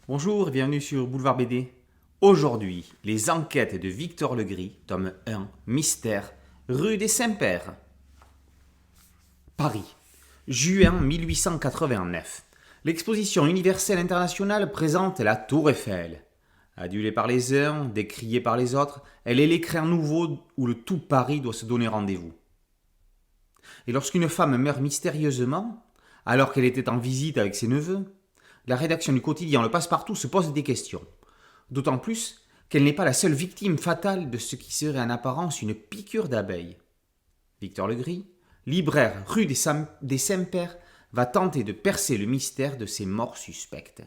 Bonjour et bienvenue sur Boulevard BD. Aujourd'hui, les enquêtes de Victor Legris, tome 1, Mystère, rue des Saints-Pères. Paris, juin 1889. L'exposition universelle internationale présente la Tour Eiffel. Adulée par les uns, décriée par les autres, elle est l'écrin nouveau où le tout Paris doit se donner rendez-vous. Et lorsqu'une femme meurt mystérieusement, alors qu'elle était en visite avec ses neveux, la rédaction du quotidien Le Passe-Partout se pose des questions. D'autant plus qu'elle n'est pas la seule victime fatale de ce qui serait en apparence une piqûre d'abeille. Victor Legris, libraire rue des Saints-Pères, va tenter de percer le mystère de ces morts suspectes.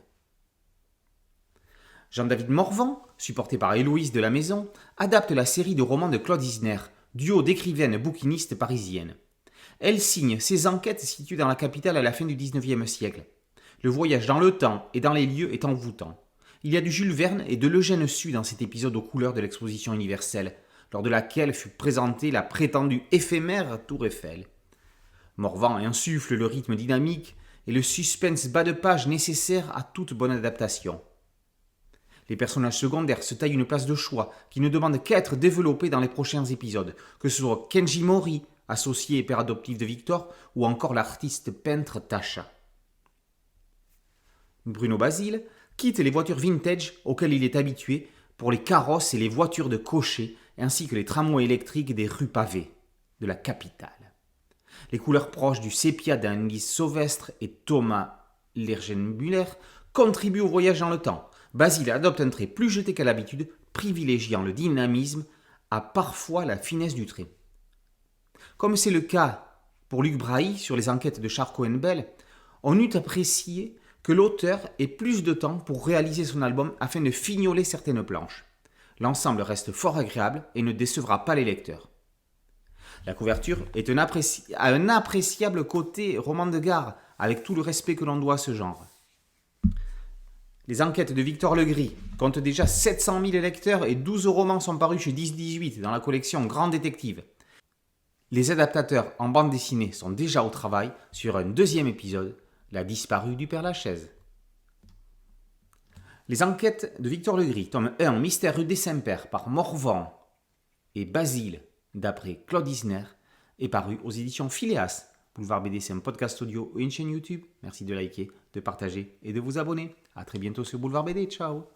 Jean-David Morvan, supporté par Héloïse de la Maison, adapte la série de romans de Claude Isner, duo d'écrivaines bouquinistes parisiennes. Elle signe ses enquêtes situées dans la capitale à la fin du XIXe siècle. Le voyage dans le temps et dans les lieux est envoûtant. Il y a du Jules Verne et de l'Eugène Sue dans cet épisode aux couleurs de l'exposition universelle, lors de laquelle fut présentée la prétendue éphémère Tour Eiffel. Morvan insuffle le rythme dynamique et le suspense bas de page nécessaire à toute bonne adaptation. Les personnages secondaires se taillent une place de choix qui ne demande qu'à être développés dans les prochains épisodes, que ce soit Kenji Mori, associé et père adoptif de Victor, ou encore l'artiste peintre Tasha. Bruno Basile quitte les voitures vintage auxquelles il est habitué pour les carrosses et les voitures de cocher, ainsi que les tramways électriques des rues pavées de la capitale. Les couleurs proches du sépia d'Anguille Sauvestre et Thomas Lergenmuller contribuent au voyage dans le temps. Basile adopte un trait plus jeté qu'à l'habitude, privilégiant le dynamisme à parfois la finesse du trait. Comme c'est le cas pour Luc Brahi sur les enquêtes de Charcot-Bell, on eût apprécié que l'auteur ait plus de temps pour réaliser son album afin de fignoler certaines planches. L'ensemble reste fort agréable et ne décevra pas les lecteurs. La couverture a un appréciable côté roman de gare, avec tout le respect que l'on doit à ce genre. Les enquêtes de Victor Legris comptent déjà 700 000 lecteurs et 12 romans sont parus chez 10-18 dans la collection Grand Détective. Les adaptateurs en bande dessinée sont déjà au travail sur un deuxième épisode, La disparue du Père Lachaise. Les enquêtes de Victor Legris, tome 1, Mystère rue des Saints-Pères, par Morvan et Basile, d'après Claude Isner, est paru aux éditions Phileas. Boulevard BD, c'est un podcast audio et une chaîne YouTube. Merci de liker, de partager et de vous abonner. A très bientôt sur Boulevard BD. Ciao.